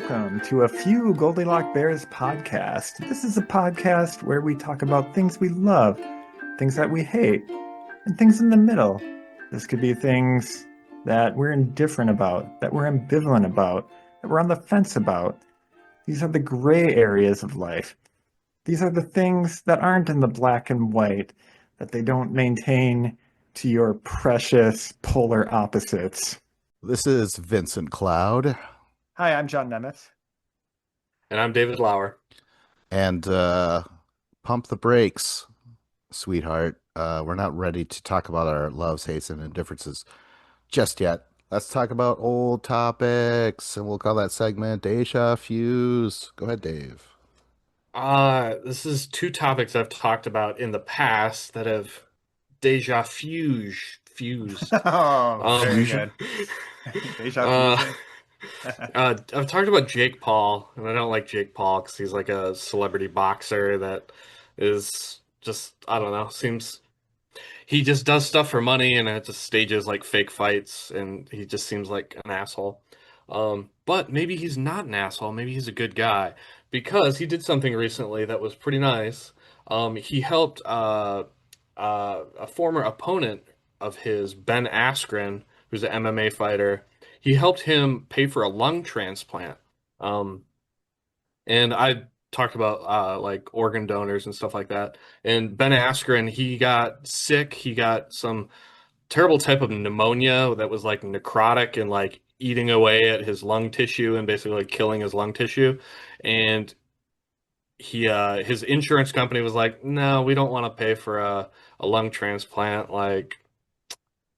welcome to a Few Goldilock Bears podcast. This is a podcast where we talk about things we love, things that we hate, and things in the middle. This could be things that we're indifferent about, that we're ambivalent about, that we're on the fence about. These are the gray areas of life. These are the things that aren't in the black and white, that they don't maintain to your precious polar opposites. This is Vincent Cloud, Hi, I'm John Nemeth. And I'm David Lauer. and pump the brakes, sweetheart. We're not ready to talk about our loves, hates, and indifferences just yet. Let's talk about old topics, and we'll call that segment Deja Fuse. Go ahead, Dave. This is two topics I've talked about in the past that have fused. Oh, very Fusion? good. Deja uh, fusion. I've talked about Jake Paul, and I don't like Jake Paul because he's like a celebrity boxer that is just, I don't know, seems he just does stuff for money and it just stages like fake fights, and he just seems like an asshole. But maybe he's not an asshole. Maybe he's a good guy because he did something recently that was pretty nice. He helped a former opponent of his, Ben Askren, who's an MMA fighter. He helped him pay for a lung transplant. Um, and I talked about like organ donors and stuff like that. And Ben Askren, he got sick. He got some terrible type of pneumonia that was like necrotic and like eating away at his lung tissue and basically like killing his lung tissue. And he his insurance company was like, "No, we don't want to pay for a lung transplant. Like,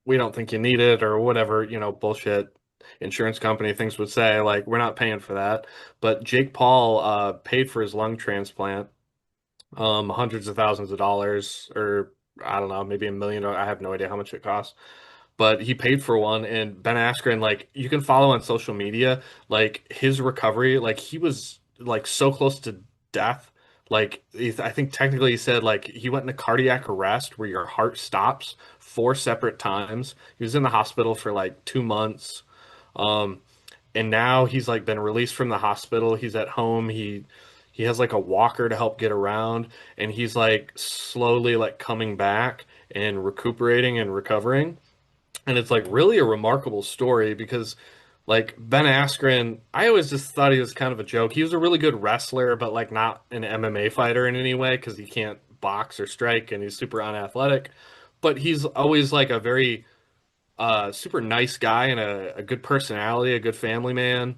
we don't think you need it," or whatever, bullshit insurance company things would say, like, we're not paying for that. But Jake Paul paid for his lung transplant, hundreds of thousands of dollars, or I don't know, maybe $1 million. I have no idea how much it costs, but he paid for one. And Ben Askren, like, you can follow on social media, like his recovery, like he was like so close to death. Like I think technically he said like he went into cardiac arrest where your heart stops 4 separate times. He was in the hospital for like 2 months. Um, and now he's like been released from the hospital. He's at home. He has like a walker to help get around, and he's like slowly like coming back and recuperating and recovering. And it's like really a remarkable story because like Ben Askren, I always just thought he was kind of a joke. He was a really good wrestler, but like not an MMA fighter in any way because he can't box or strike and he's super unathletic. But he's always like a very super nice guy and a good personality, a good family man.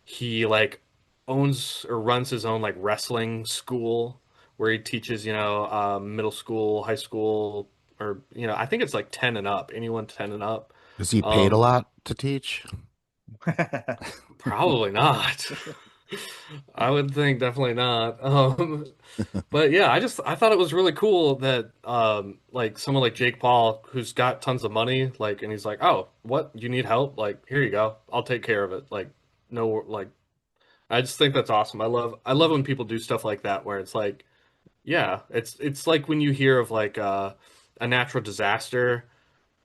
He like owns or runs his own like wrestling school where he teaches, middle school, high school, or I think it's like 10 and up, anyone 10 and up. Is he paid a Um, lot to teach? Probably not. I would think definitely not. But yeah, I thought it was really cool that like someone like Jake Paul who's got tons of money, like, and he's like, "Oh, what? You need help? Like, here you go. I'll take care of it." Like, no, like, I just think that's awesome. I love when people do stuff like that where it's like, yeah, it's like when you hear of like a natural disaster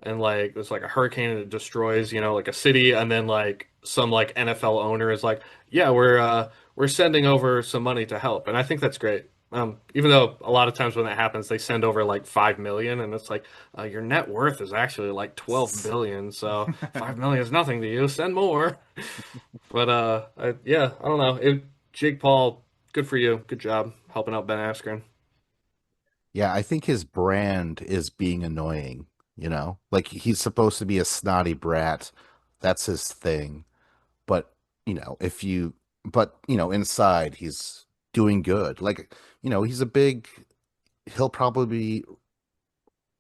and like there's like a hurricane and it destroys, like a city, and then like some like NFL owner is like, yeah, we're sending over some money to help, and I think that's great. Even though a lot of times when that happens, they send over like 5 million, and it's like your net worth is actually like 12 billion, so 5 million is nothing to you. Send more. But yeah, I don't know. Jake Paul, good for you. Good job helping out Ben Askren. Yeah, I think his brand is being annoying, Like he's supposed to be a snotty brat. That's his thing. But, if you, inside he's doing good. Like, he's a big, he'll probably be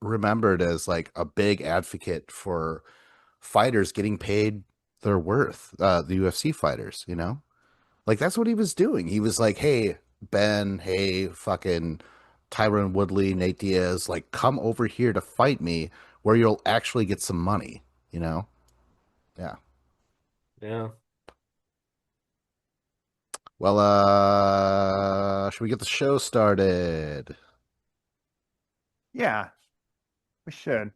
remembered as like a big advocate for fighters getting paid their worth, the UFC fighters, Like that's what he was doing. He was like, "Hey, Ben, hey, fucking Tyron Woodley, Nate Diaz, like come over here to fight me where you'll actually get some money, you know?" Yeah. Yeah. Well, should we get the show started? Yeah, we should.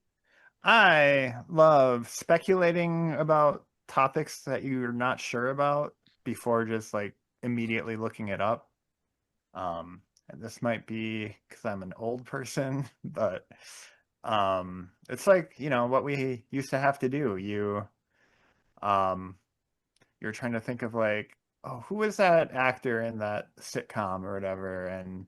I love speculating about topics that you're not sure about. before just like immediately looking it up. And this might be because I'm an old person, but it's like, what we used to have to do. Um, you're trying to think of like, oh, who was that actor in that sitcom or whatever, and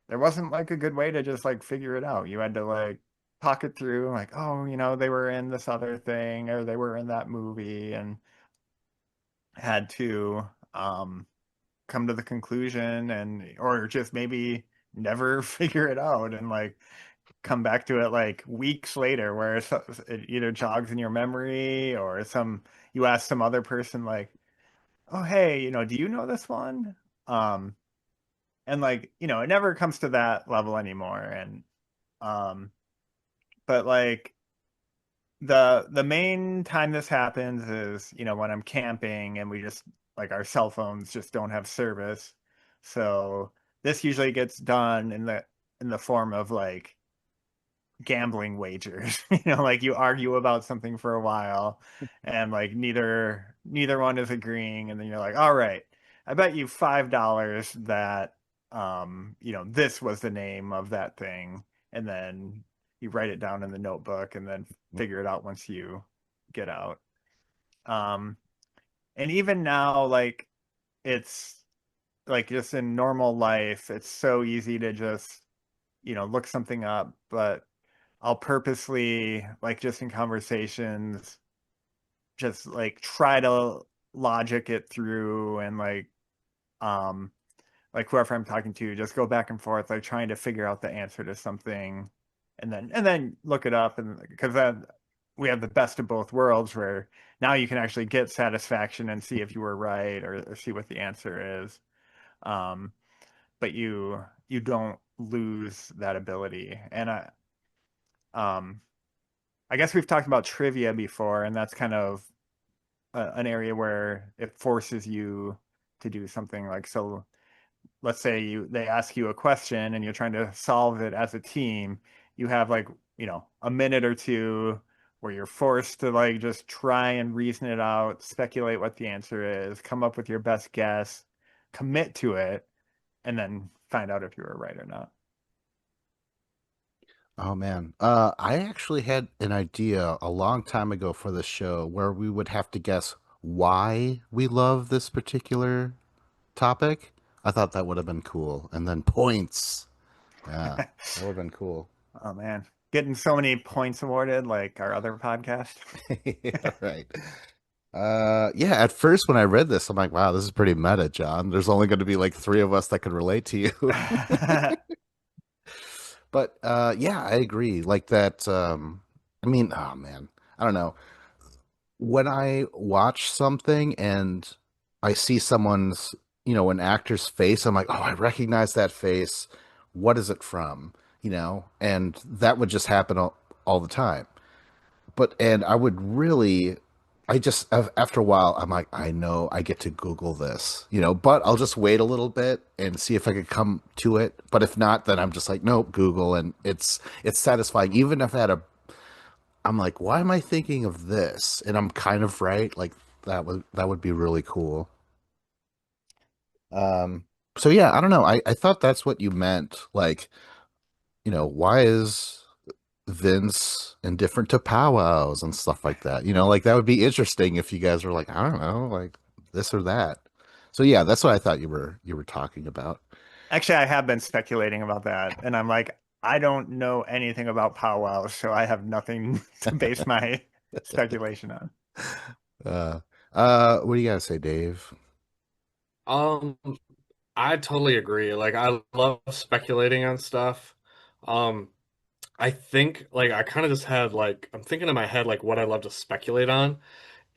there wasn't like a good way to just like figure it out. You had to like talk it through, like, oh, they were in this other thing or they were in that movie, and had to come to the conclusion and or just maybe never figure it out and like come back to it like weeks later where it either jogs in your memory or you ask some other person like, oh hey, do you know this one? um and like, it never comes to that level anymore. And um but like the main time this happens is, when I'm camping and we just like our cell phones just don't have service. So this usually gets done in the form of like gambling wagers. Like you argue about something for a while and like neither one is agreeing, and then you're like, all right, I bet you $5 that this was the name of that thing, and then you write it down in the notebook and then figure it out once you get out. um and even now, like, it's like just in normal life it's so easy to just look something up, but I'll purposely, like, just in conversations, just like try to logic it through, and um like whoever I'm talking to, just go back and forth, like trying to figure out the answer to something, and then look it up, and because then we have the best of both worlds, where now you can actually get satisfaction and see if you were right, or see what the answer is. Um, but you don't lose that ability. And um I guess we've talked about trivia before, and that's kind of an area where it forces you to do something like, so let's say they ask you a question and you're trying to solve it as a team. You have like, a minute or two where you're forced to like just try and reason it out, speculate what the answer is, come up with your best guess, commit to it, and then find out if you were right or not. Oh man. I actually had an idea a long time ago for the show where we would have to guess why we love this particular topic. I thought that would have been cool. And then points. Yeah, that would have been cool. Oh man, getting so many points awarded like our other podcast. Yeah, right. Yeah, at first when I read this, I'm like, wow, this is pretty meta, John. There's only going to be like three of us that could relate to you. But yeah, I agree. Like that I mean, oh man, I don't know. When I watch something and I see someone's, an actor's face, I'm like, oh, I recognize that face. What is it from? And that would just happen all the time. And I would really, I just, after a while, I'm like, I know I get to Google this, but I'll just wait a little bit and see if I could come to it. But if not, then I'm just like, nope, Google. And it's satisfying. Even if I'm like, why am I thinking of this? And I'm kind of right. Like that would be really cool. Um, so yeah, I don't know. I thought that's what you meant. Like, why is Vince indifferent to powwows and stuff like that? Like that would be interesting if you guys were like, I don't know, like this or that. So yeah, that's what I thought you were talking about. Actually, I have been speculating about that, and I'm like, I don't know anything about powwows, so I have nothing to base my speculation on. Uh, what do you gotta say, Dave? Um, I totally agree. Like, I love speculating on stuff. Um, I think like I kind of just had like I'm thinking in my head like what I love to speculate on,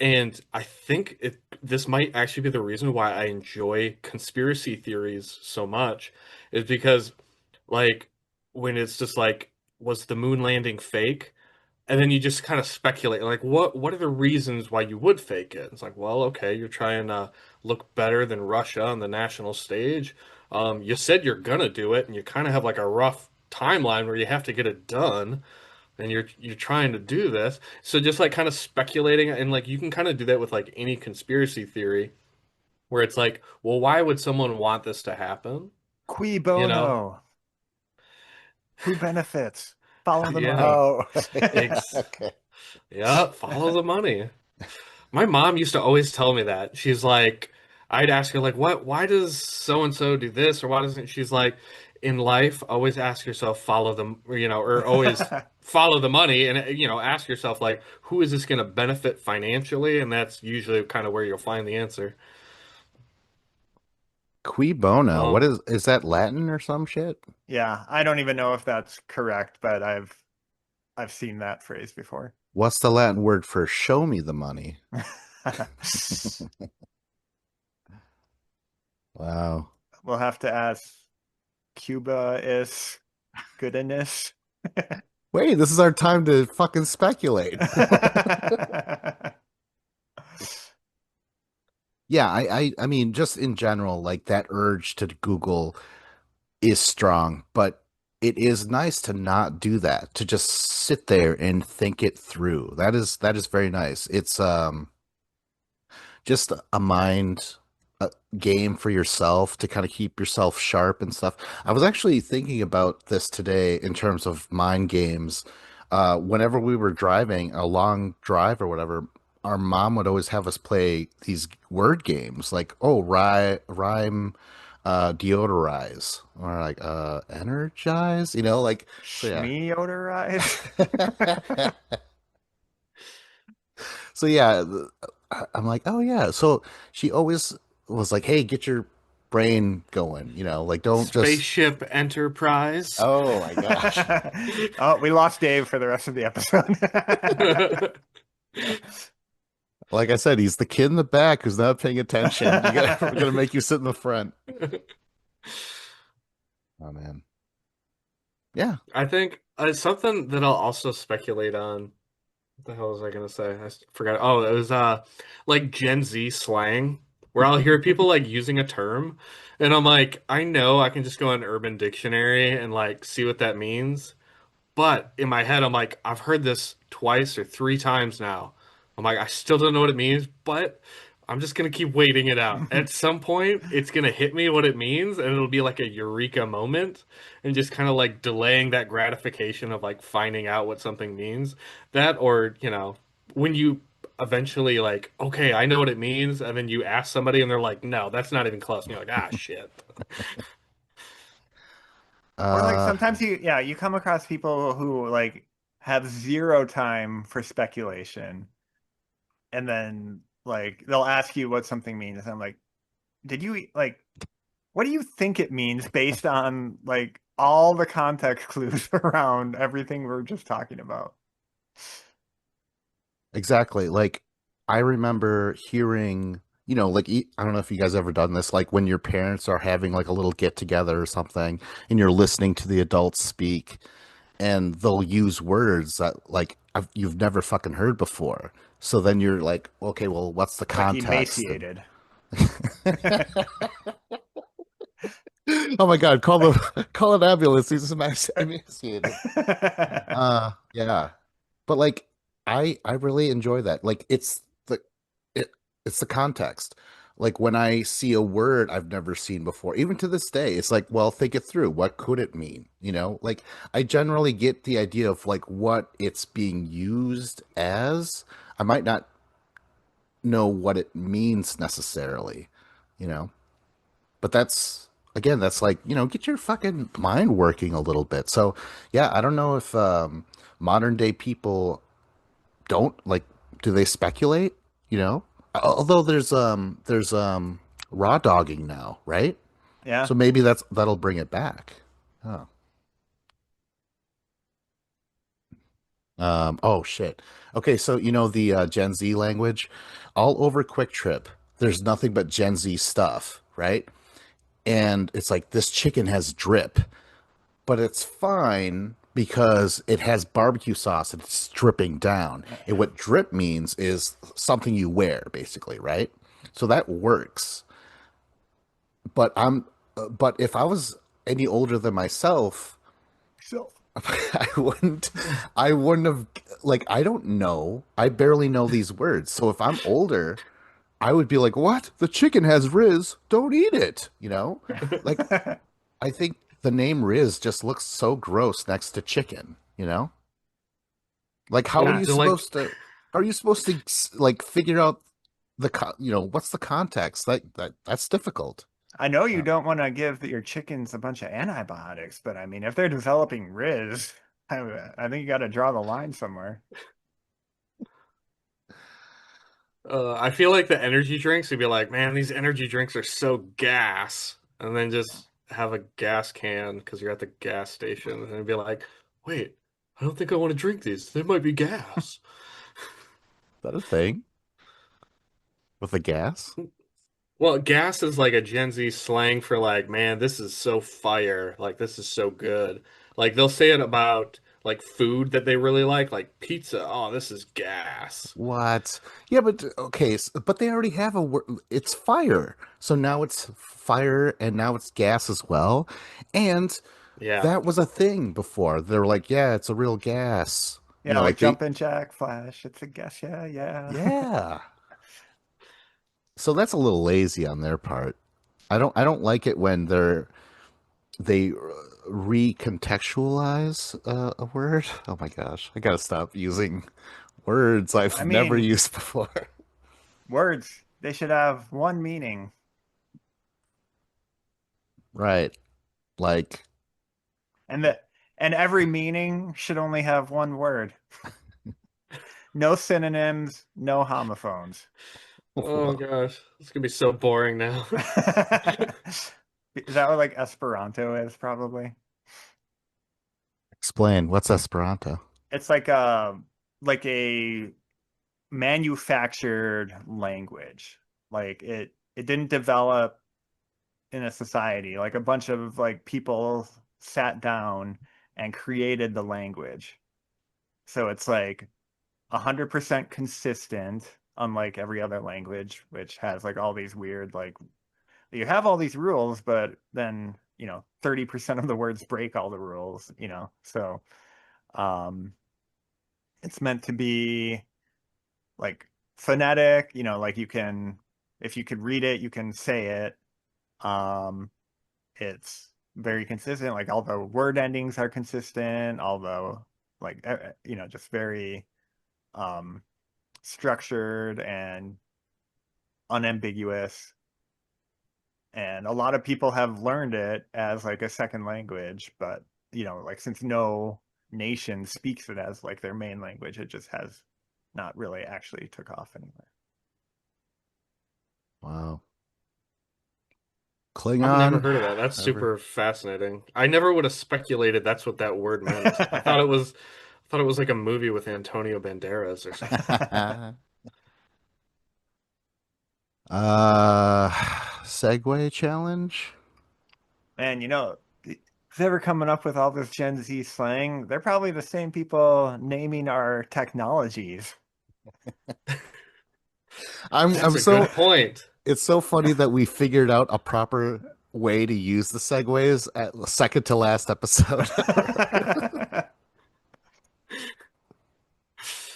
and I think this might actually be the reason why I enjoy conspiracy theories so much, is because like when it's just like was the moon landing fake? And then you just kind of speculate, like, what are the reasons why you would fake it? It's like, well, okay, you're trying to look better than Russia on the national stage. You said you're gonna do it, and you kind of have like a rough timeline where you have to get it done, and you're trying to do this. So just like kind of speculating, and like you can kind of do that with like any conspiracy theory. where it's like, well, why would someone want this to happen? Qui You know? bono? Who benefits? Follow the Yeah. money. Oh, Ex okay. yeah, follow the money. My mom used to always tell me that. She's like, I'd ask her, like, why does so and so do this? Or why doesn't she's like, in life, always ask yourself, follow them, or always follow the money and, ask yourself, like, who is this going to benefit financially? And that's usually kind of where you'll find the answer. Qui bono. What Um, is that Latin or some shit? Yeah, I don't even know if that's correct, but I've seen that phrase before. What's the Latin word for show me the money? Wow. We'll have to ask Cuba is goodness. Wait, this is our time to fucking speculate. Yeah, I mean, just in general, like that urge to Google is strong, but it is nice to not do that, to just sit there and think it through. That is very nice. It's just a mind game for yourself to kind of keep yourself sharp and stuff. I was actually thinking about this today in terms of mind games. Whenever we were driving a long drive or whatever, our mom would always have us play these word games like, oh, rhyme, deodorize, or like, energize, like, so yeah. Schmeodorized. So yeah, I'm like, oh yeah. So she always was like, hey, get your brain going, like don't just. Spaceship Enterprise. Oh my gosh. Oh, we lost Dave for the rest of the episode. Like I said, he's the kid in the back who's not paying attention. We're gonna make you sit in the front. Oh man. Yeah. I think something that I'll also speculate on. What the hell was I gonna say? Forgot. Oh, it was like Gen Z slang, where I'll hear people like using a term, and I'm like, I know I can just go on Urban Dictionary and like see what that means, but in my head, I'm like, I've heard this twice or three times now. I'm like, I still don't know what it means, but I'm just gonna keep waiting it out. At some point, it's gonna hit me what it means, and it'll be like a eureka moment, and just kind of like delaying that gratification of like finding out what something means. That, or, when you eventually like, okay, I know what it means, and then you ask somebody, and they're like, no, that's not even close. And you're like, ah, shit. Or like Uh sometimes you come across people who like have zero time for speculation, and then like they'll ask you what something means. And I'm like, did you like what do you think it means based on like all the context clues around everything we're just talking about? exactly. Like I remember hearing, like I don't know if you guys ever done this, like when your parents are having like a little get together or something and you're listening to the adults speak and they'll use words that like you've never fucking heard before. So then you're like, okay, well, what's the Like context? And emaciated. oh my God, call an ambulance. He's emaciated. Yeah, but like I really enjoy that. Like it it's the context. Like when I see a word I've never seen before, even to this day, it's like, well, think it through. What could it mean? Like I generally get the idea of like what it's being used as. I might not know what it means necessarily, you know, but that's again, that's like, get your fucking mind working a little bit. So yeah, I don't know if modern day people don't like, do they speculate, you know although there's raw dogging now, right? Yeah. So maybe that'll bring it back. Oh. Oh shit. Okay, so the Gen Z language, all over Quick Trip, there's nothing but Gen Z stuff, right? And it's like, this chicken has drip, but it's fine because it has barbecue sauce and it's dripping down. And what drip means is something you wear, basically, right? So that works. But but if I was any older than myself, So I wouldn't, I wouldn't have, like, I don't know. I barely know these words. So if I'm older, I would be like, "What? The chicken has Riz. Don't eat it." You know? Like I think the name Riz just looks so gross next to chicken, you know? Like how are Yeah, you they're like, supposed to like figure out what's the context? That's difficult. I know you Uh, don't want to give your chickens a bunch of antibiotics, but I mean, if they're developing Riz, I think you got to draw the line somewhere. I feel like the energy drinks would be like, man, these energy drinks are so gas, and then just have a gas can because you're at the gas station, and it'd be like, wait, I don't think I want to drink these. They might be gas. is that a thing with the gas? Well, gas is like a Gen Z slang for like, man, this is so fire. Like, this is so good. Like, they'll say it about like food that they really like pizza. Oh, this is gas. What? Yeah, but okay, but they already have a word. It's fire. So now it's fire and now it's gas as well. And Yeah. that was a thing before. They're like, yeah, it's a real gas. Yeah, like Like they, Jumpin' Jack Flash. It's a guess. Yeah, yeah. yeah. So that's a little lazy on their part. I don't like it when they recontextualize a word. Oh my gosh, I gotta stop using words I I've never mean, used before. words, they should have one meaning. Right. Like, And that and every meaning should only have one word. No synonyms, no homophones. Oh gosh, it's gonna be so boring now. Is that what like Esperanto is probably? explain what's Esperanto? It's like a manufactured language. Like it didn't develop in a society. Like a bunch of like people sat down and created the language. So it's like 100% consistent, unlike every other language, which has like all these weird like you have all these rules, but then 30% of the words break all the rules, So um it's meant to be like phonetic, like you can if you could read it, you can say it. Um it's very consistent, like all the word endings are consistent, although like just very um structured and unambiguous. And a lot of people have learned it as like a second language, but like since no nation speaks it as like their main language, it just has not really actually took off anywhere. Wow. I've never Klingon. heard of that. That's Never. super fascinating. I never would have speculated that's what that word meant. I thought it was like a movie with Antonio Banderas or something. uh, Segway challenge. And if they're coming up with all this Gen Z slang, they're probably the same people naming our technologies. I'm That's I'm a good so point. it's so funny that we figured out a proper way to use the segues at the second to last episode.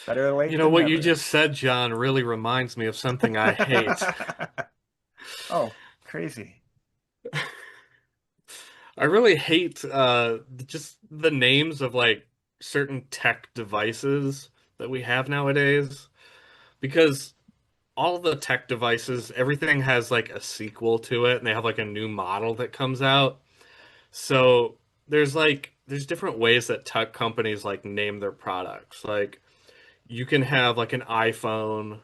Better You late know than what you never. just said, John, really reminds me of something I hate. Oh, crazy. I really hate just the names of like certain tech devices that we have nowadays because all the tech devices, everything has like a sequel to it and they have like a new model that comes out. So there's different ways that tech companies like name their products. Like you can have like an iPhone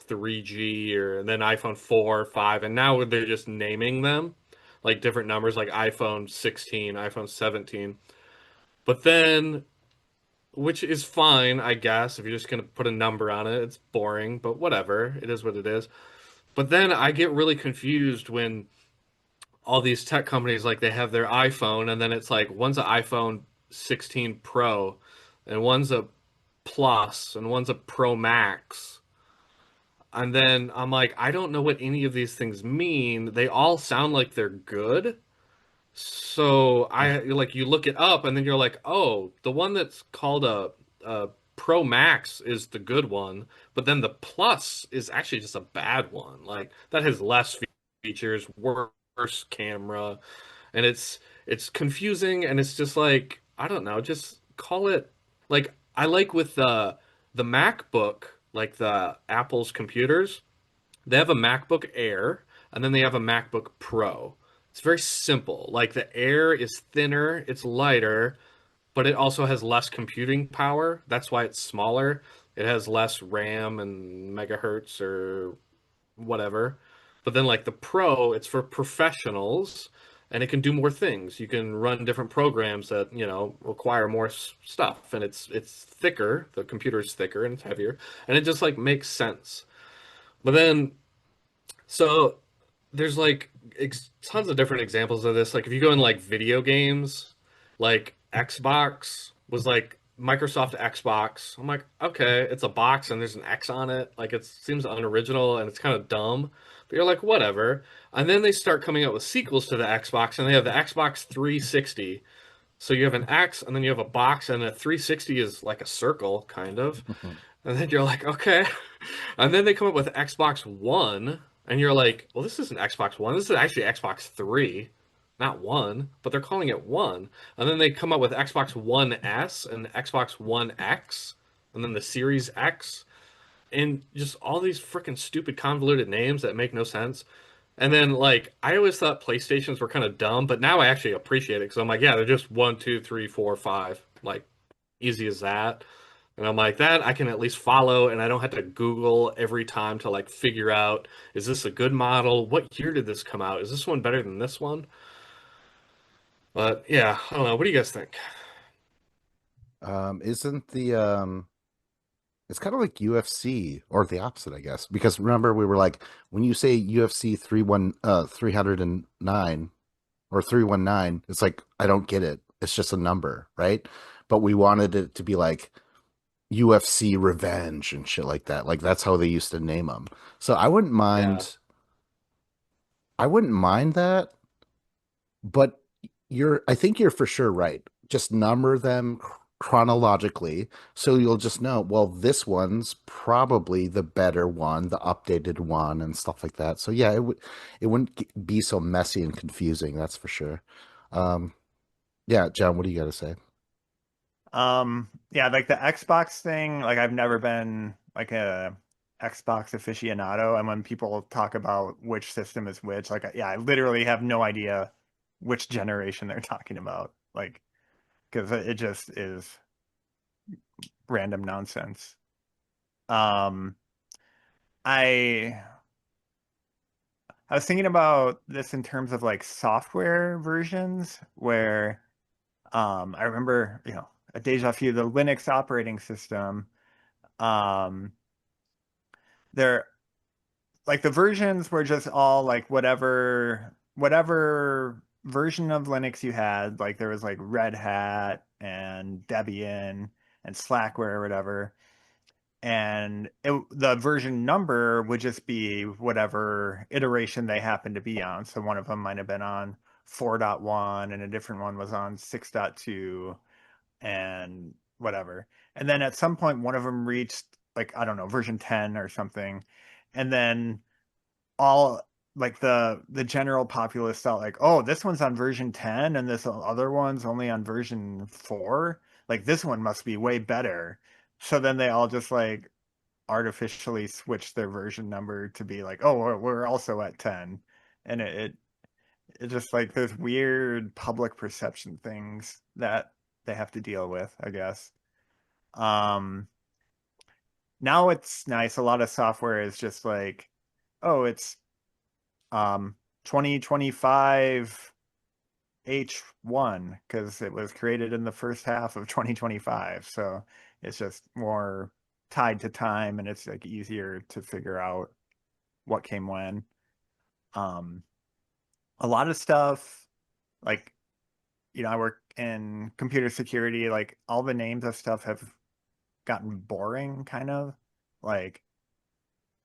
3G or and then iPhone 4, 5, and now they're just naming them like different numbers like iPhone 16, iPhone 17. But then which is fine, I guess, if you're just gonna put a number on it. It's boring, but whatever. It is what it is. But then I get really confused when all these tech companies like they have their iPhone and then it's like one's an iPhone 16 Pro and one's a Plus and one's a Pro Max. And then I'm like, I don't know what any of these things mean. They all sound like they're good. So I like you look it up and then you're like, oh, the one that's called a Pro Max is the good one, but then the Plus is actually just a bad one. Like that has less features, worse camera, and it's confusing and it's just like I don't know, just call it like I like with the MacBook, like the Apple's computers, they have a MacBook Air and then they have a MacBook Pro. It's very simple. Like the Air is thinner, it's lighter, but it also has less computing power. That's why it's smaller. It has less RAM and megahertz or whatever. But then like the Pro, it's for professionals and it can do more things. You can run different programs that, require more stuff and it's thicker. The computer is thicker and it's heavier and it just like makes sense. But then so there's like tons of different examples of this. Like if you go in like video games, like Xbox was like Microsoft Xbox. I'm like, okay, it's a box and there's an X on it. Like it seems unoriginal and it's kind of dumb. But you're like, whatever. And then they start coming out with sequels to the Xbox and they have the Xbox 360. So you have an X and then you have a box and a 360 is like a circle, kind of. And then you're like, okay. And then they come up with Xbox One, and you're like, well, this isn't Xbox One. This is actually Xbox 3, not One, but they're calling it One. And then they come up with Xbox One S and Xbox One X, and then the Series X, and just all these freaking stupid convoluted names that make no sense. And then, like, I always thought PlayStations were kind of dumb, but now I actually appreciate it because I'm like, yeah, they're just one, two, three, four, five. Like, easy as that. And I'm like, that I can at least follow, and I don't have to Google every time to like figure out, is this a good model? What year did this come out? Is this one better than this one? But yeah, I don't know. What do you guys think? Isn't the it's kind of like UFC or the opposite, I guess. Because remember we were like when you say UFC 309 or 319, it's like I don't get it. It's just a number, right? But we wanted it to be like UFC Revenge and shit like that. Like that's how they used to name them. So Yeah. I wouldn't mind that, but I think you're for sure right. Just number them chronologically so you'll just know, well, this one's probably the better one, the updated one and stuff like that. So yeah, it wouldn't be so messy and confusing, that's for sure. Um yeah, John, what do you got to say? Yeah, like the Xbox thing, like I've never been like a Xbox aficionado. And when people talk about which system is which, like yeah, I literally have no idea which generation they're talking about. Like, because it just is random nonsense. Um, I I was thinking about this in terms of like software versions where I remember, a deja vu, the Linux operating system. Um, there like the versions were just all like whatever version of Linux you had. Like there was like Red Hat and Debian and Slackware or whatever. And the version number would just be whatever iteration they happened to be on. So one of them might have been on 4.1 and a different one was on 6.2 and whatever. And then at some point, one of them reached like, I don't know, version 10 or something. And then all like the general populace thought like, oh, this one's on version 10 and this other one's only on version 4. Like this one must be way better. So then they all just like artificially switched their version number to be like, oh, we're also at 10. And it just like those weird public perception things that they have to deal with, I guess. Um, Now it's nice. A lot of software is just like, oh, it's 2025 H1 because it was created in the first half of 2025. So it's just more tied to time and it's like easier to figure out what came when. Um, a lot of stuff like, I work in computer security, like all the names of stuff have gotten boring kind of. Like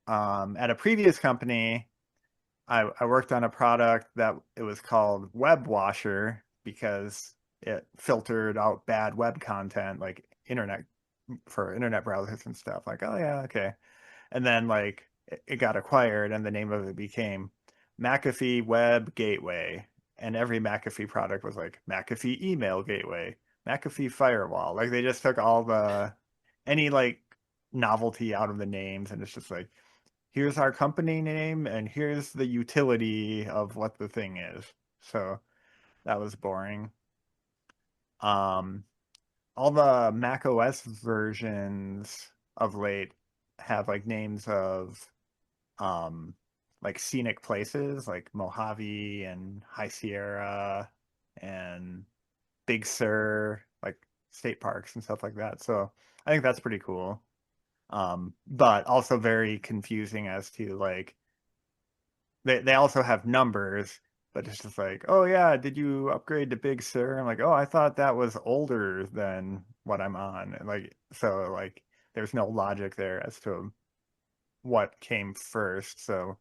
at a previous company, I worked on a product that it was called Web Washer because it filtered out bad web content, like internet for internet browsers and stuff. Like, oh yeah, okay. And then like it got acquired, and the name of it became McAfee Web Gateway. And every McAfee product was like McAfee Email Gateway, McAfee Firewall. Like they just took all the any like novelty out of the names, and it's just like here's our company name and here's the utility of what the thing is. So that was boring. Um, all the Mac OS versions of late have like names of um like scenic places like Mojave and High Sierra and Big Sur, like state parks and stuff like that. So I think that's pretty cool. But also very confusing as to like they also have numbers, but it's just like, oh yeah, did you upgrade to Big Sur? I'm like, oh, I thought that was older than what I'm on. And like, so like, there's no logic there as to what came first. So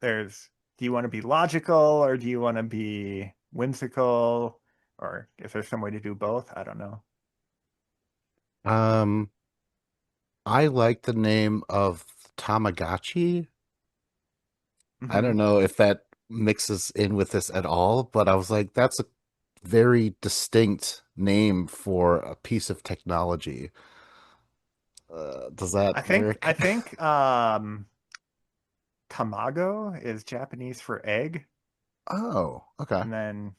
there's, do you want to be logical or do you want to be whimsical? Or if there's some way to do both, I don't know. Um, I like the name of Tamagotchi. I Hmm. don't know if that mixes in with this at all, but I was like, that's a very distinct name for a piece of technology. Does that I work? think tamago is Japanese for egg, Oh, okay. and then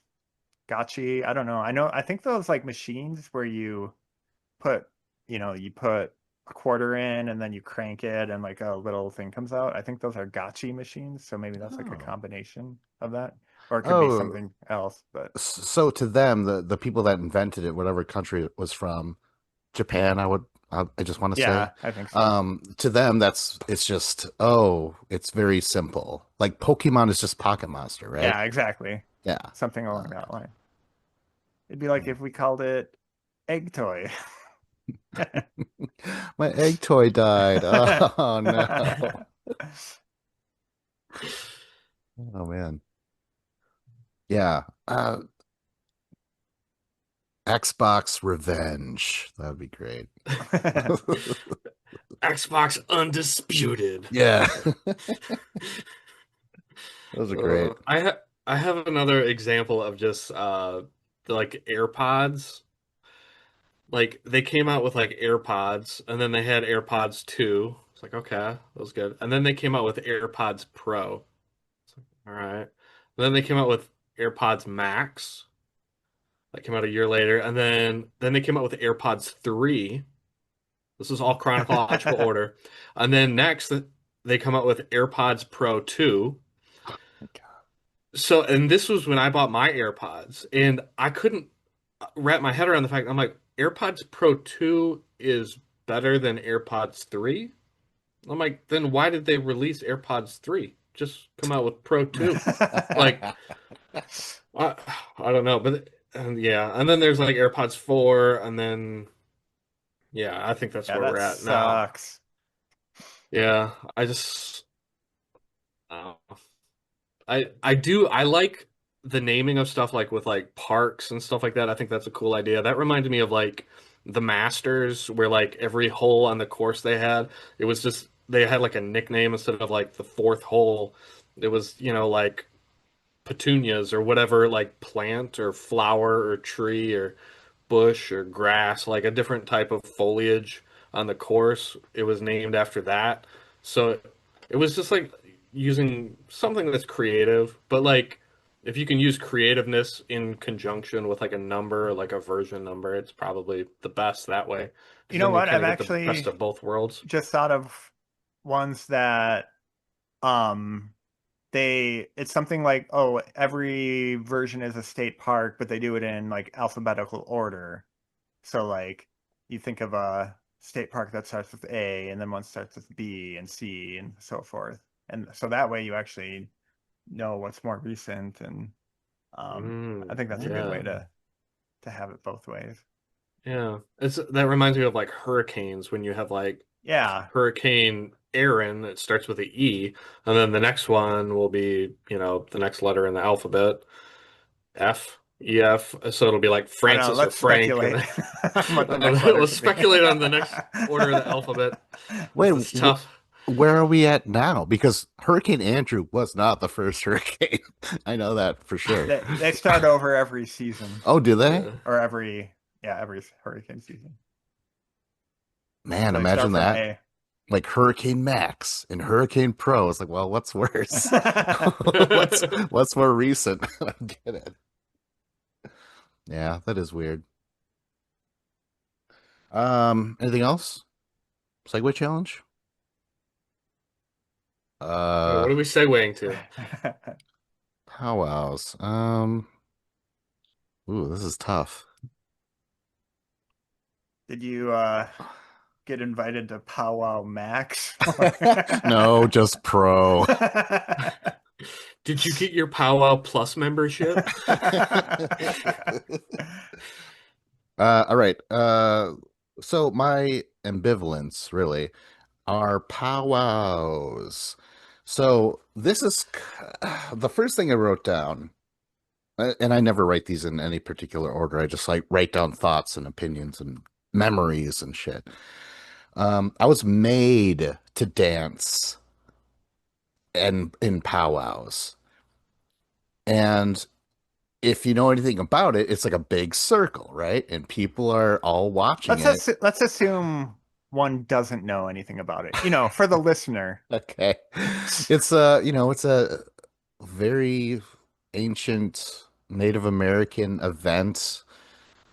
gotchi. I don't know. I think those like machines where you put, you put a quarter in and then you crank it and like a little thing comes out. I think those are gotchi machines. So maybe that's like a Oh. combination of that, or it could be Oh, something else. But so to them, the people that invented it, whatever country it was from, Japan, I just want to say, yeah, I think so. to them, it's just, oh, it's very simple. Like Pokemon is just Pocket Monster, right? Yeah, exactly. Yeah. Something along Uh, that line. It'd be like yeah. if we called it egg toy. My egg toy died. Oh no. Oh man. Yeah. Xbox Revenge. That would be great. Xbox Undisputed. Yeah. Those are great. I have another example of just like AirPods. Like they came out with like AirPods, and then they had AirPods 2. It's like, okay, that was good. And then they came out with AirPods Pro. It's like, all right. And then they came out with AirPods Max. That came out a year later. And then they came out with AirPods 3. This is all chronological order. And then next they come out with AirPods Pro 2. So, and this was when I bought my AirPods, and I couldn't wrap my head around the fact I'm like, AirPods Pro 2 is better than AirPods 3? I'm like, then why did they release AirPods 3? Just come out with Pro 2. Like, I, I don't know, but yeah, and then there's like AirPods 4, and then yeah, I think that's Yeah, where that we're at now. sucks. Yeah, I just uh, I like the naming of stuff like with like parks and stuff like that. I think that's a cool idea. That reminded me of like the Masters where like every hole on the course they had, it was just they had like a nickname instead of like the fourth hole. It was, like petunias or whatever like plant or flower or tree or bush or grass, like a different type of foliage on the course. It was named after that. So it was just like using something that's creative, but like if you can use creativeness in conjunction with like a number, like a version number, it's probably the best that way You because know then you what? kind I've of get the best actually of both worlds. just thought of ones that um it's something like, oh, every version is a state park, but they do it in like alphabetical order. So like you think of a state park that starts with A and then one starts with B and C and so forth. And so that way you actually know what's more recent, and I think that's a good way Yeah. to have it both ways. Yeah. That reminds me of like hurricanes when you have like Yeah. Hurricane Aaron, it starts with a E, and then the next one will be, the next letter in the alphabet, F. So it'll be like I don't know. Francis or Let's Frank, and speculate then on what I the don't next know. letter Let's could be. speculate on the next order of the alphabet. Wait, This is tough. where are we at now? Because Hurricane Andrew was not the first hurricane. I know that for sure. They start over every season Oh, do they? Yeah. or every hurricane season. Man, So they imagine start from that. A. Like Hurricane Max and Hurricane Pro. It's like, well, what's worse? What's more recent? I get it. Yeah, that is weird. Anything else? Segway challenge? All right, what are we segueing to? Powwows. Ooh, this is tough. Did you get invited to Powwow Max? No, just pro. Did you get your Powwow Plus membership? All right. So my ambivalence really are powwows. So this is the first thing I wrote down, and I never write these in any particular order. I just like write down thoughts and opinions and memories and shit. I was made to dance and in powwows. And if you know anything about it, it's like a big circle, right? And people are all watching it. Let's assume one doesn't know anything about it. For the listener. Okay. It's it's a very ancient Native American event.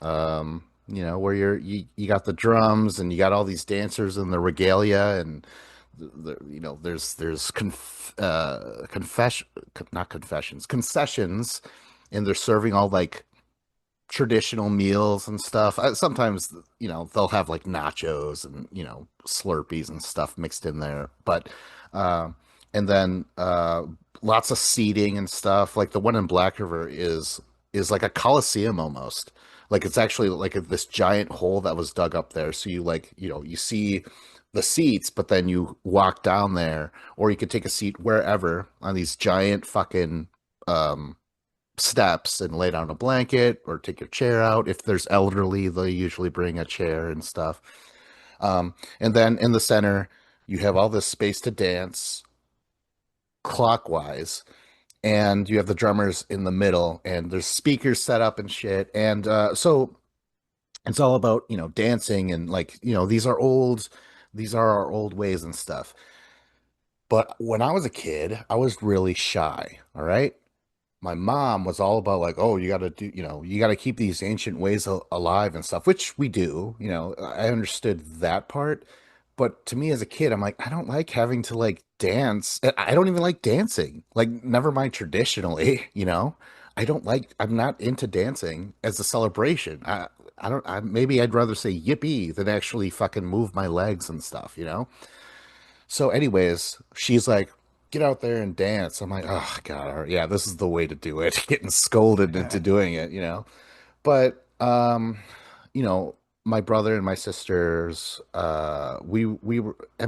Where you got the drums and you got all these dancers in the regalia and there's confession not confessions concessions, and they're serving all like traditional meals and stuff. Sometimes, they'll have like nachos and, Slurpees and stuff mixed in there. But, and then, lots of seating and stuff. Like the one in Black River is like a coliseum almost. Like it's actually like this giant hole that was dug up there. So you like, you see the seats, but then you walk down there, or you could take a seat wherever on these giant fucking, um, steps and lay down a blanket or take your chair out. If there's elderly, they usually bring a chair and stuff. And then in the center, you have all this space to dance clockwise, and you have the drummers in the middle, and there's speakers set up and shit. And so it's all about, dancing and like, these are our old ways and stuff. But when I was a kid, I was really shy. All right. My mom was all about like, oh, you got to do, you got to keep these ancient ways alive and stuff, which we do. I understood that part. But to me as a kid, I'm like, I don't like having to like dance. I don't even like dancing. Like, never mind traditionally, I'm not into dancing as a celebration. Maybe I'd rather say yippee than actually fucking move my legs and stuff. So, anyways, she's like, get out there and dance. I'm like, oh God, all right, yeah, this is the way to do it. Getting scolded into doing it. But you know, my brother and my sisters, and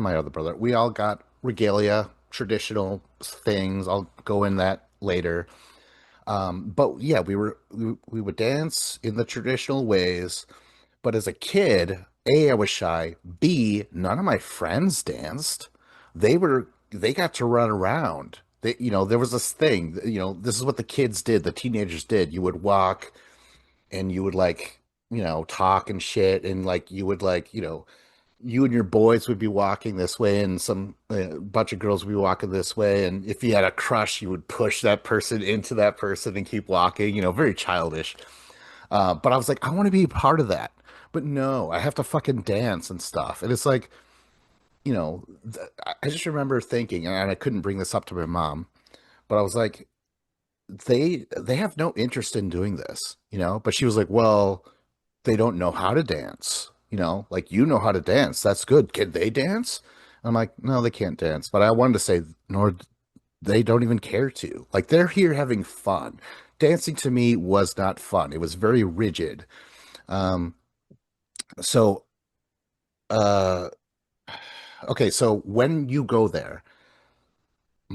my other brother, we all got regalia, traditional things. I'll go in that later. But yeah, we would dance in the traditional ways. But as a kid, A, I was shy. B, none of my friends danced. They got to run around. There was this thing, this is what the kids did, the teenagers did. You would walk and you would like, talk and shit. And like, you would like, you and your boys would be walking this way and some bunch of girls would be walking this way. And if you had a crush, you would push that person into that person and keep walking, very childish. But I was like, I want to be a part of that. But no, I have to fucking dance and stuff. And it's like, I just remember thinking, and I couldn't bring this up to my mom, but I was like, they have no interest in doing this. But she was like, well, they don't know how to dance. Like, know how to dance. That's good. Can they dance? I'm like, no, they can't dance. But I wanted to say, nor they don't even care to. Like, they're here having fun. Dancing to me was not fun. It was very rigid. Um, so, uh, okay, so when you go there,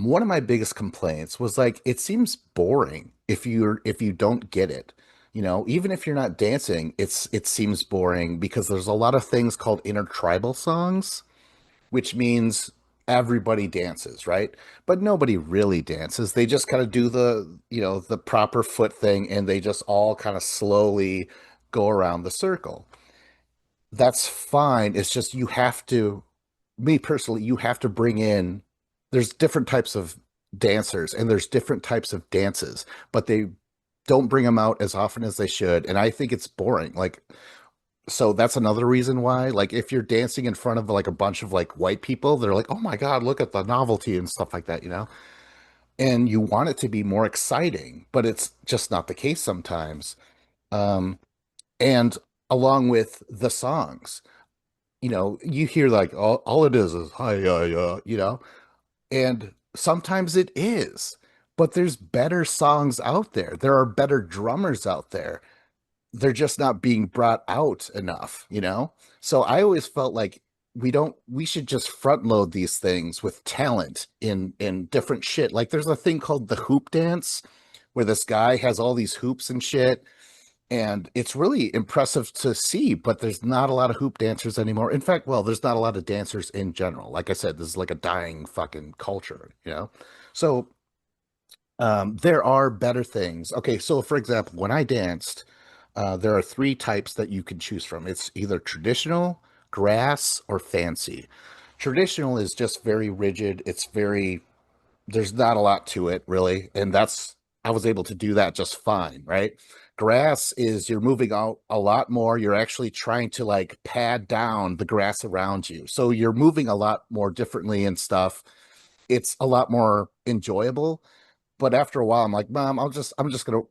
one of my biggest complaints was like it seems boring if you don't get it. You know, even if you're not dancing, it seems boring because there's a lot of things called intertribal songs, which means everybody dances, right? But nobody really dances. They just kind of do the proper foot thing and they just all kind of slowly go around the circle. That's fine. It's just you have to, me personally, you have to bring in, there's different types of dancers and there's different types of dances, but they don't bring them out as often as they should. And I think it's boring. Like, so that's another reason why, like, if you're dancing in front of like a bunch of like white people, they're like, oh my God, look at the novelty and stuff like that, you know? And you want it to be more exciting, but it's just not the case sometimes. Um, and along with the songs, you know, you hear like all it is hi, you know, and sometimes it is, but there's better songs out there. There are better drummers out there. They're just not being brought out enough, you know? So I always felt like we should just front load these things with talent in different shit. Like there's a thing called the hoop dance where this guy has all these hoops and shit and it's really impressive to see, but there's not a lot of hoop dancers anymore. In fact, well, there's not a lot of dancers in general. Like I said, this is like a dying fucking culture, you know? So there are better things. Okay, so for example, when I danced, there are three types that you can choose from. It's either traditional, grass, or fancy. Traditional is just very rigid. It's very, there's not a lot to it really. And I was able to do that just fine, right? Grass is you're moving out a lot more. You're actually trying to like pad down the grass around you. So you're moving a lot more differently and stuff. It's a lot more enjoyable. But after a while, I'm like, Mom, I'm just gonna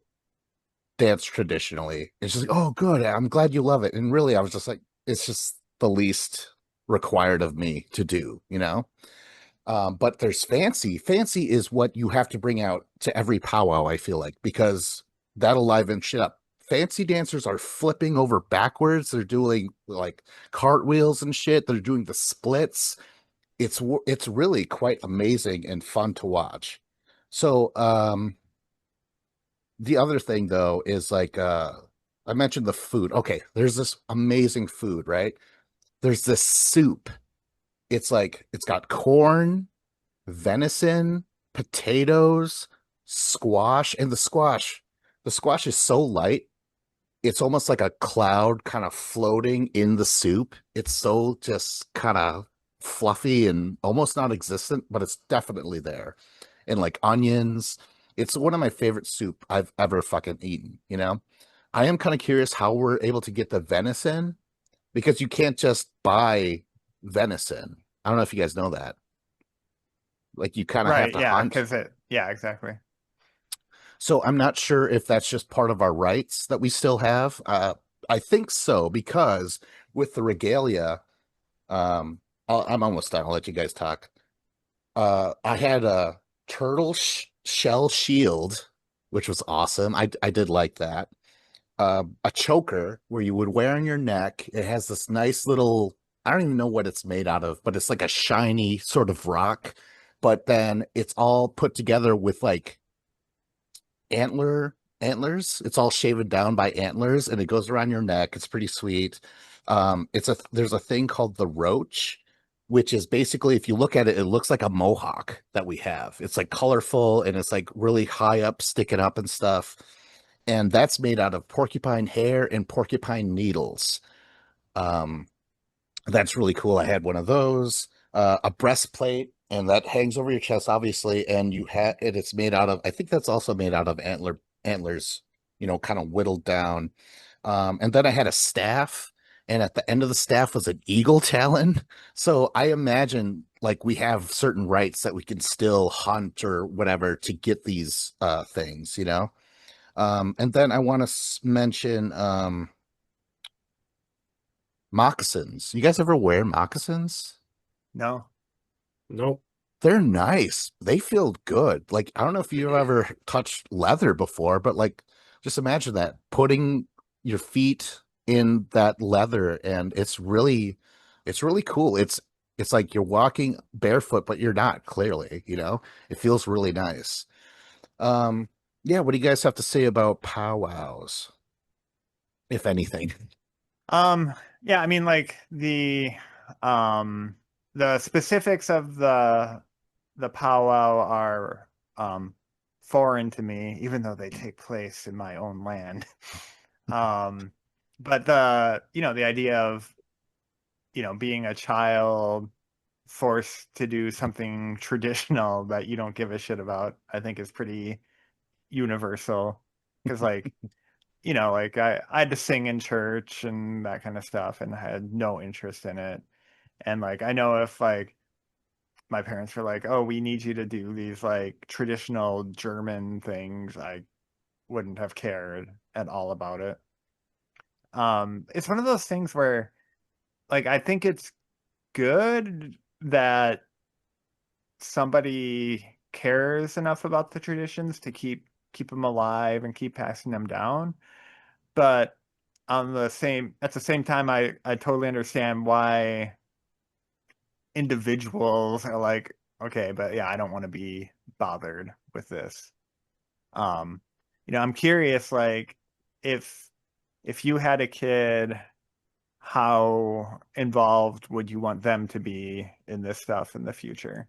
dance traditionally. And she's like, oh, good. I'm glad you love it. And really, I was just like, it's just the least required of me to do, you know? But there's fancy. Fancy is what you have to bring out to every powwow, I feel like, because that'll liven shit up. Fancy dancers are flipping over backwards. They're doing like cartwheels and shit. They're doing the splits. It's really quite amazing and fun to watch. So, the other thing though is like I mentioned the food. Okay, there's this amazing food, right? There's this soup. It's like it's got corn, venison, potatoes, squash, and the squash is so light. It's almost like a cloud kind of floating in the soup. It's so just kind of fluffy and almost non-existent, but it's definitely there. And like onions. It's one of my favorite soup I've ever fucking eaten, you know? I am kind of curious how we're able to get the venison because you can't just buy venison. I don't know if you guys know that. Like you kind of have Right, to yeah, hunt. because yeah, exactly. So I'm not sure if that's just part of our rights that we still have. I think so because with the regalia, I'm almost done. I'll let you guys talk. I had a turtle shell shield, which was awesome. I did like that. A choker where you would wear on your neck. It has this nice little, I don't even know what it's made out of, but it's like a shiny sort of rock. But then it's all put together with like antlers. It's all shaven down by antlers and it goes around your neck. It's pretty sweet. There's a thing called the roach, which is basically if you look at it, it looks like a mohawk that we have. It's like colorful and it's like really high up, sticking up and stuff. And that's made out of porcupine hair and porcupine needles. Um, that's really cool. I had one of those, a breastplate, and that hangs over your chest, obviously. And it's made out of, I think that's also made out of antlers, you know, kind of whittled down. And then I had a staff, and at the end of the staff was an eagle talon. So I imagine like we have certain rights that we can still hunt or whatever to get these things, you know. And then I want to mention moccasins. You guys ever wear moccasins? No. Nope. They're nice. They feel good. Like, I don't know if you've ever touched leather before, but like, just imagine that putting your feet in that leather and it's really cool. It's like you're walking barefoot, but you're not, clearly, It feels really nice. Um, yeah, what do you guys have to say about powwows, if anything? Um, yeah, I mean, like um the specifics of the powwow are foreign to me, even though they take place in my own land. Um, but the idea of, being a child forced to do something traditional that you don't give a shit about, I think is pretty universal. Because like, like I had to sing in church and that kind of stuff, and I had no interest in it. And like I know if like my parents were like, "Oh, we need you to do these like traditional German things," I wouldn't have cared at all about it. It's one of those things where like I think it's good that somebody cares enough about the traditions to keep them alive and keep passing them down. But at the same time, I totally understand why individuals are like, okay, but yeah, I don't want to be bothered with this. Um, I'm curious, like, if you had a kid, how involved would you want them to be in this stuff in the future?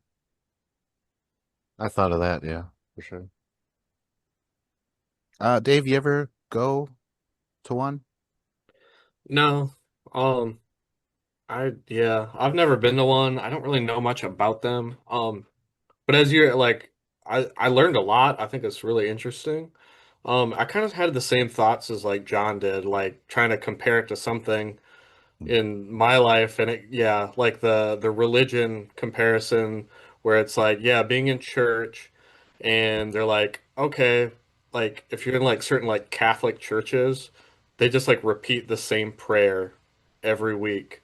I thought of that, yeah, for sure. Dave, you ever go to one? No. Um, I've never been to one. I don't really know much about them. But as you're like, I learned a lot. I think it's really interesting. I kind of had the same thoughts as like John did, like trying to compare it to something in my life, and yeah, like the religion comparison, where it's like, yeah, being in church, and they're like, okay, like if you're in like certain like Catholic churches, they just like repeat the same prayer every week,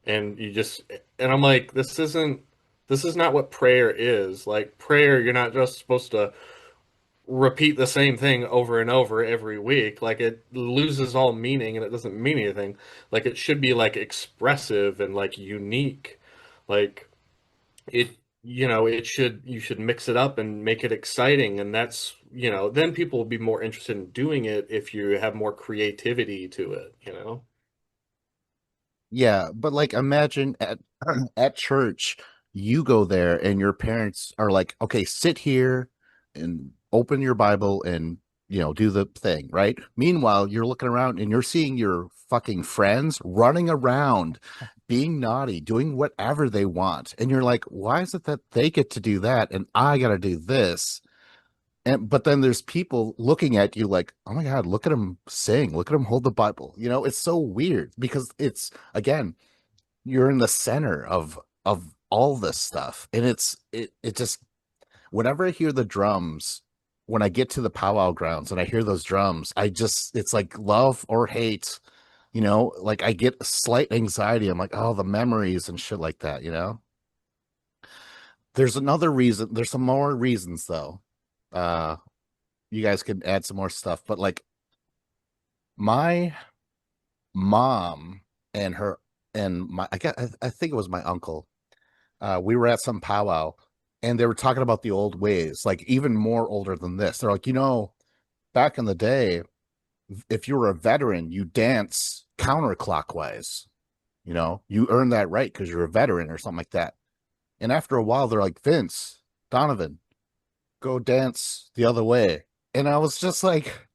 and and I'm like, this is not what prayer is. Like prayer, you're not just supposed to repeat the same thing over and over every week. Like it loses all meaning and it doesn't mean anything. Like it should be like expressive and like unique. Like it, it should, you should mix it up and make it exciting. And that's, then people will be more interested in doing it if you have more creativity to it. Yeah, but like imagine at at church, you go there and your parents are like, "Okay, sit here and open your Bible and, do the thing," right? Meanwhile, you're looking around and you're seeing your fucking friends running around, being naughty, doing whatever they want. And you're like, "Why is it that they get to do that and I got to do this?" And but then there's people looking at you like, oh my God, look at him sing, look at him hold the Bible. It's so weird because it's again, you're in the center of all this stuff. And it just whenever I hear the drums, when I get to the powwow grounds and I hear those drums, it's like love or hate, like I get a slight anxiety. I'm like, oh, the memories and shit like that. There's another reason, there's some more reasons though. Uh you guys can add some more stuff, but like my mom and her and my I think it was my uncle. We were at some powwow and they were talking about the old ways, like even more older than this. They're like, back in the day, if you were a veteran, you dance counterclockwise. You earn that right because you're a veteran or something like that. And after a while, they're like, Vince, Donovan, go dance the other way. And I was just like,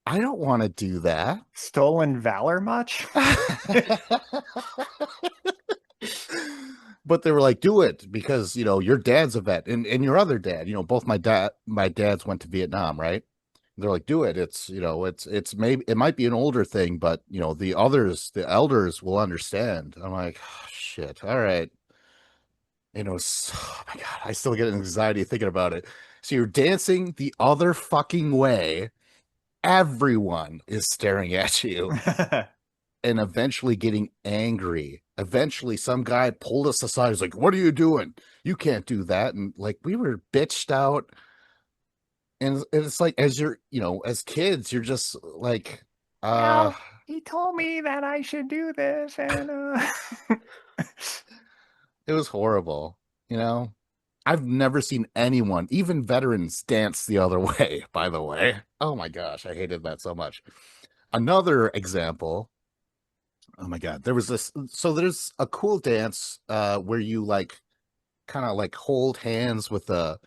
I don't want to do that. Stolen valor much? But they were like, do it because your dad's a vet and your other dad, both my dads went to Vietnam, right? They're like, do it. It's maybe it might be an older thing, but the elders will understand. I'm like, oh, shit. All right. Oh my God, I still get anxiety thinking about it. So you're dancing the other fucking way. Everyone is staring at you and eventually getting angry. Eventually, some guy pulled us aside. He's like, what are you doing? You can't do that. And like, we were bitched out. And it's like, as as kids, you're just like, uh, Well, he told me that I should do this, and It was horrible. You know, I've never seen anyone, even veterans, dance the other way, by the way. Oh my gosh, I hated that so much. Another example. Oh my God, there was this. So there's a cool dance where you like kind of like hold hands with the,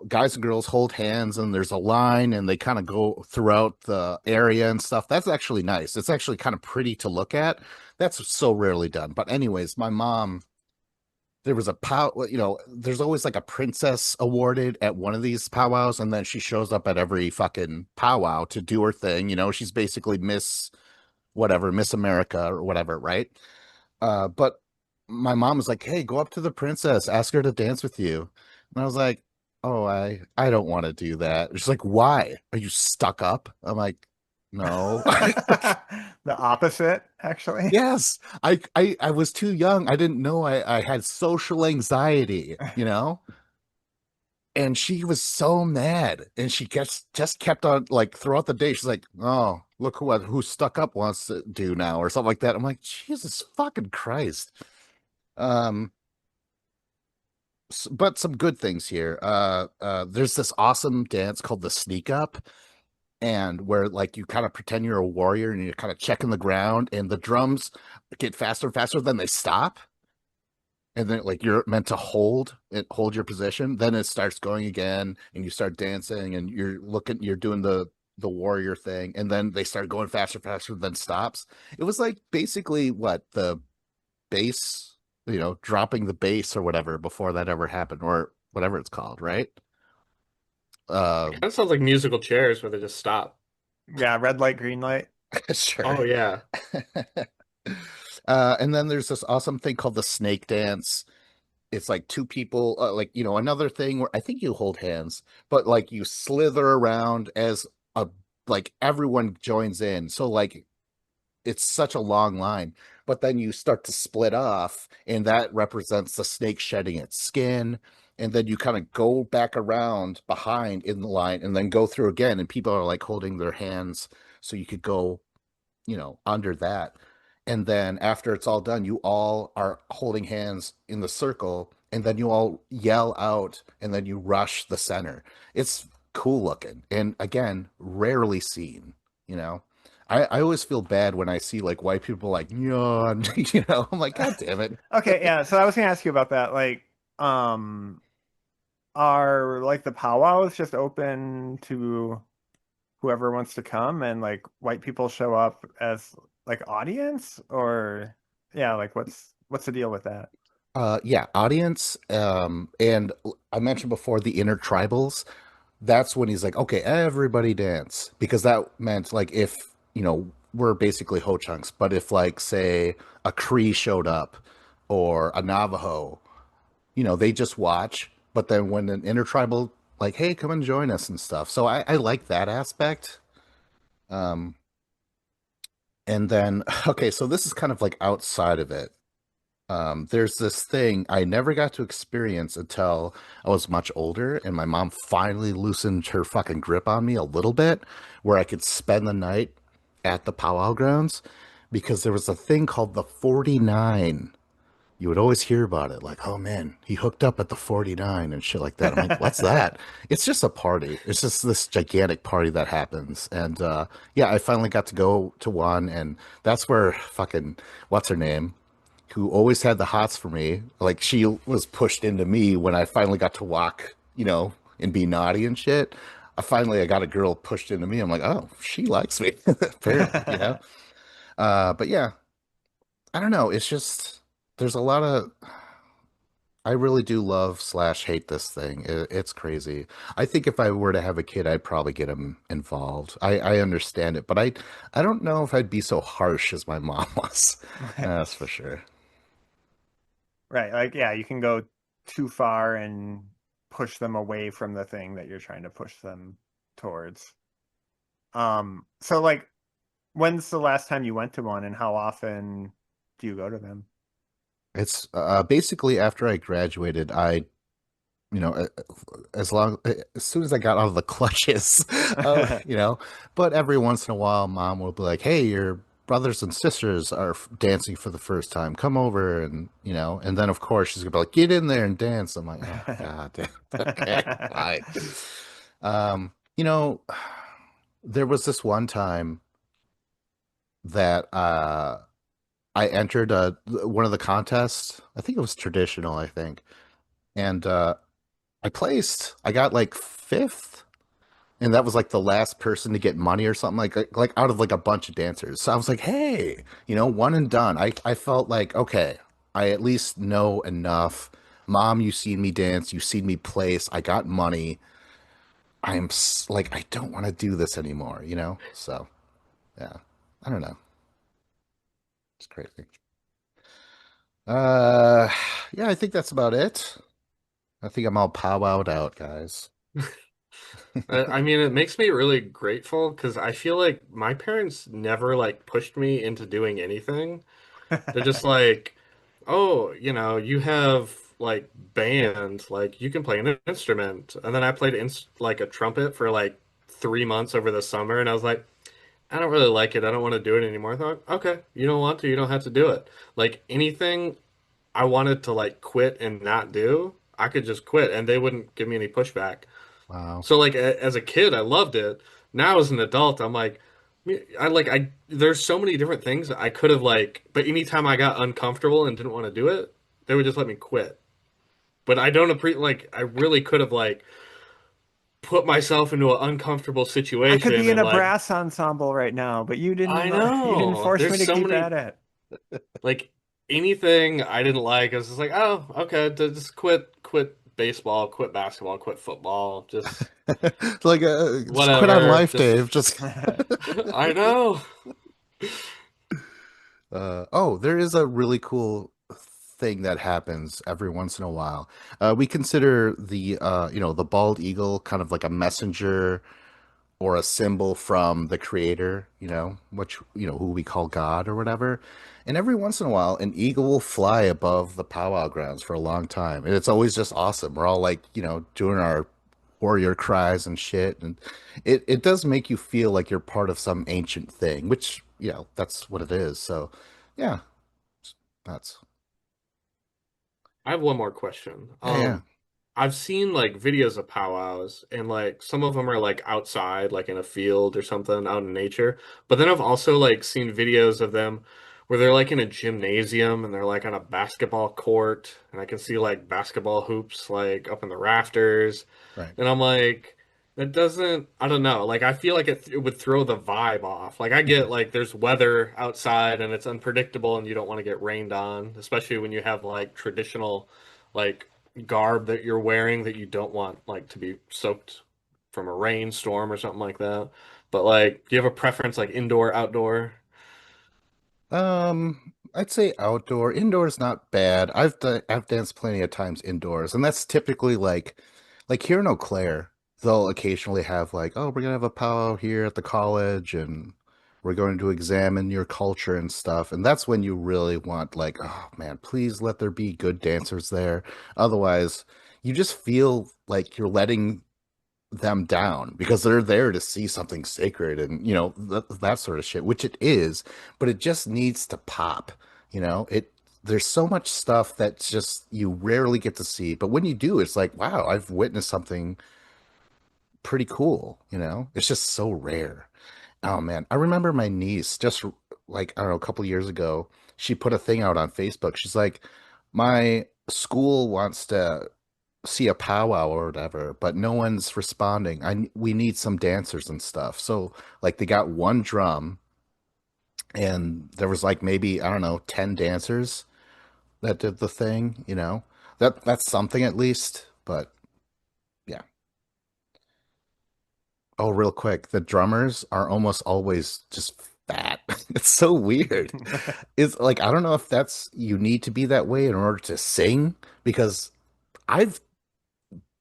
guys and girls hold hands and there's a line and they kind of go throughout the area and stuff. That's actually nice. It's actually kind of pretty to look at. That's so rarely done. But anyways, my mom, there was a there's always like a princess awarded at one of these powwows, and then she shows up at every fucking powwow to do her thing. She's basically Miss whatever, Miss America or whatever, right? But my mom was like, "Hey, go up to the princess, ask her to dance with you." And I was like, "Oh, I don't want to do that." She's like, "Why? Are you stuck up?" I'm like, "No." The opposite, actually. Yes, I was too young. I didn't know I had social anxiety, And she was so mad, and she just kept on like throughout the day. She's like, "Oh, look who stuck up wants to do now," or something like that. I'm like, Jesus fucking Christ. Um, but some good things here. There's this awesome dance called the sneak up, and where like you kind of pretend you're a warrior and you're kind of checking the ground, and the drums get faster and faster, then they stop, and then like you're meant to hold your position. Then it starts going again, and you start dancing, and you're doing the warrior thing, and then they start going faster, faster, then stops. It was like basically what the bass, dropping the bass or whatever before that ever happened, or whatever it's called, right? It Um, kind of sounds like musical chairs where they just stop. Yeah, red light, green light. sure. Oh yeah. And then there's this awesome thing called the snake dance. It's like two people, like, another thing where I think you hold hands, but like you slither around as a, like everyone joins in. So like it's such a long line, but then you start to split off, and that represents the snake shedding its skin. And then you kind of go back around behind in the line and then go through again. And people are like holding their hands so you could go, under that. And then after it's all done, you all are holding hands in the circle, and then you all yell out, and then you rush the center. It's cool looking. And again, rarely seen, you know. I always feel bad when I see like white people like, yawn, I'm like, God damn it. Okay, yeah. So I was gonna ask you about that. Like, um, are like the powwows just open to whoever wants to come, and like white people show up as like audience, or yeah, like what's the deal with that? Yeah, audience. And I mentioned before the intertribals. That's when he's like, okay, everybody dance, because that meant like if we're basically ho chunks, but if like say a Cree showed up or a Navajo, they just watch. But then when an intertribal like, hey, come and join us and stuff. So I like that aspect. Um, and then okay, so this is kind of like outside of it. There's this thing I never got to experience until I was much older, and my mom finally loosened her fucking grip on me a little bit, where I could spend the night at the powwow grounds, because there was a thing called the 49. You would always hear about it, like, oh man, he hooked up at the 49 and shit like that. I'm like, what's that? It's just a party. It's just this gigantic party that happens. And yeah, I finally got to go to one, and that's where fucking, what's her name? Who always had the hots for me. Like she was pushed into me when I finally got to walk, and be naughty and shit. I got a girl pushed into me. I'm like, oh, she likes me, apparently. But yeah, I don't know. It's just there's a lot of. I really do love slash hate this thing. It's crazy. I think if I were to have a kid, I'd probably get him involved. I understand it, but I don't know if I'd be so harsh as my mom was. That's for sure. Right, like yeah, you can go too far and push them away from the thing that you're trying to push them towards. So like, when's the last time you went to one, and how often do you go to them? It's basically after I graduated, you know, uh, as soon as I got out of the clutches, uh, you know, but every once in a while, mom will be like, "Hey, you're brothers and sisters are dancing for the first time. Come over and and then of course she's gonna be like, get in there and dance. I'm like, oh god, damn. Okay, fine. You know, there was this one time that I entered one of the contests. I think it was traditional, I think, and I placed. I got like fifth, and that was like the last person to get money or something like out of like a bunch of dancers. So I was like, hey, one and done. I felt like, okay, I at least know enough. Mom, you seen me dance, you seen me place. I got money. Like, I don't want to do this anymore. So yeah, I don't know. It's crazy. Uh, yeah, I think that's about it. I think I'm all powwowed out, guys. I mean, it makes me really grateful because I feel like my parents never like pushed me into doing anything. They're just like, oh, you have like band, like you can play an instrument. And then I played like a trumpet for like 3 months over the summer, and I was like, I don't really like it. I don't want to do it anymore. I thought, okay, you don't want to, you don't have to do it. Like anything I wanted to like quit and not do, I could just quit, and they wouldn't give me any pushback. Wow. So like as a kid, I loved it. Now as an adult, I'm like, I there's so many different things I could have like, but anytime I got uncomfortable and didn't want to do it, they would just let me quit. But I don't appreciate like I really could have like put myself into an uncomfortable I could be situation in and a like brass ensemble right now, but I you didn't know force me there's to so keep at many it. like anything I didn't like. I was just like, oh, okay, just quit baseball, quit basketball, quit football, just Like, just quit on whatever. life, Just Dave. Just I know. oh, there is a really cool thing that happens every once in a while. We consider the bald eagle kind of like a messenger or a symbol from the creator, which who we call God or whatever. And every once in a while, an eagle will fly above the powwow grounds for a long time, and it's always just awesome. We're all like, doing our warrior cries and shit, and it does make you feel like you're part of some ancient thing, which that's what it is. So, yeah, that's I have one more question. yeah, yeah, I've seen like videos of powwows and like some of them are like outside, like in a field or something out in nature. But then I've also like seen videos of them where they're like in a gymnasium and they're like on a basketball court and I can see like basketball hoops like up in the rafters. right. And I'm like, that doesn't, I don't know. Like I feel like it would throw the vibe off. Like I get like there's weather outside and it's unpredictable and you don't want to get rained on, especially when you have like traditional like garb that you're wearing that you don't want like to be soaked from a rainstorm or something like that. But like, do you have a preference like indoor, outdoor? I'd say outdoor. Indoors not bad. I've danced plenty of times indoors, and that's typically like here in Eau Claire, they'll occasionally have like, oh, we're gonna have a powwow here at the college, and we're going to examine your culture and stuff. And that's when you really want like, oh man, please let there be good dancers there. Otherwise, you just feel like you're letting them down because they're there to see something sacred and that sort of shit, which it is, but it just needs to pop. It there's so much stuff that's just you rarely get to see, but when you do, it's like, wow, I've witnessed something pretty cool. It's just so rare. Oh man, I remember my niece just like, I don't know, a couple years ago, she put a thing out on Facebook. She's like, my school wants to see a powwow or whatever, but no one's responding. We need some dancers and stuff. So like they got one drum and there was like maybe, I don't know, 10 dancers that did the thing. That's something at least, but yeah. Oh, real quick, the drummers are almost always just fat. It's so weird. It's like, I don't know if that's you need to be that way in order to sing because I've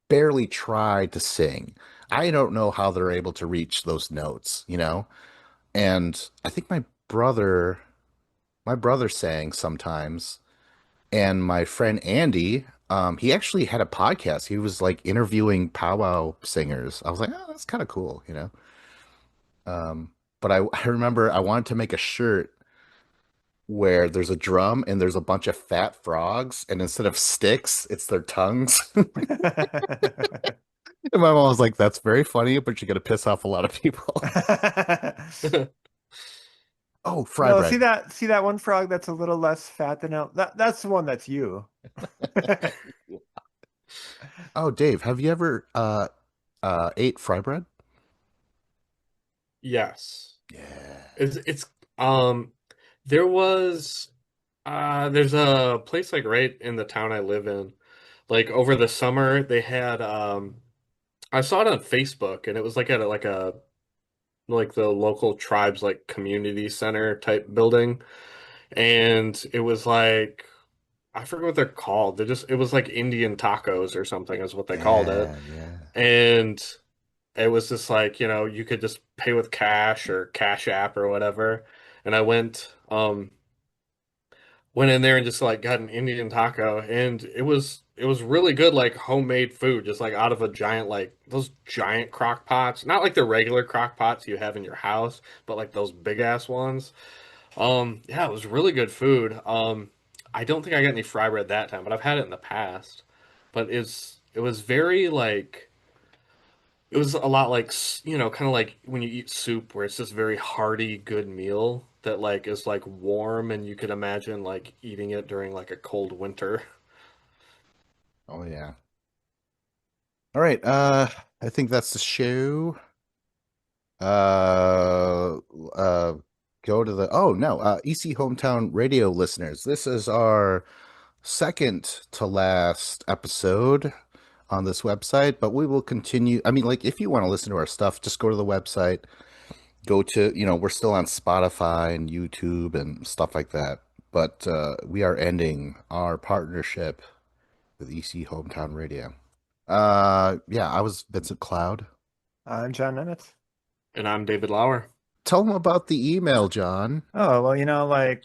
barely try to sing. I don't know how they're able to reach those notes. And I think my brother sang sometimes, and my friend Andy, he actually had a podcast. He was like interviewing powwow singers. I was like, oh, that's kind of cool. but I remember I wanted to make a shirt where there's a drum and there's a bunch of fat frogs, and instead of sticks, it's their tongues. And my mom was like, "That's very funny, but you're gonna piss off a lot of people." Oh, fry No, see bread. that one frog that's a little less fat than that's the one that's you. Oh, Dave, have you ever ate fry bread? Yes. Yeah. It's um there was there's a place like right in the town I live in. Like over the summer they had I saw it on Facebook and it was like at a like the local tribes like community center type building and it was like I forget what they're called. They're just it was like Indian tacos or something is what they called it. Yeah, yeah. And it was just like, you could just pay with cash or Cash App or whatever. And I went in there and just like got an Indian taco and it was really good like homemade food just like out of a giant like those giant crock pots, not like the regular crock pots you have in your house, but like those big ass ones. Yeah, it was really good food. I don't think I got any fry bread that time, but I've had it in the past. But it was very like it was a lot like, kind of like when you eat soup, where it's this very hearty, good meal that like is like warm, and you could imagine like eating it during like a cold winter. Oh yeah. All right. I think that's the show. Uh, uh, go to the. Oh no. EC Hometown Radio listeners. This is our second to last episode on this website, but we will continue. I mean, like, if you want to listen to our stuff, just go to the website. Go to, we're still on Spotify and YouTube and stuff like that. But we are ending our partnership with EC Hometown Radio. Yeah, I was Vincent Cloud. I'm John Nemitz. And I'm David Lauer. Tell them about the email, John. Oh, well, like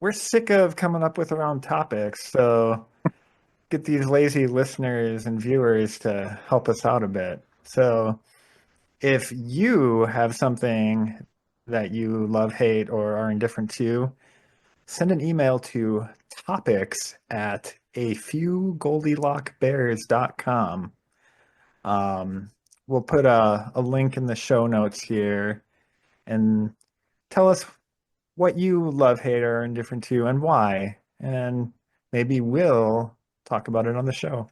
we're sick of coming up with our own topics, so get these lazy listeners and viewers to help us out a bit. So if you have something that you love, hate, or are indifferent to, send an email to topics at a few goldilockbears.com. We'll put a link in the show notes here and tell us what you love, hate, or are indifferent to and why. And maybe we'll talk about it on the show.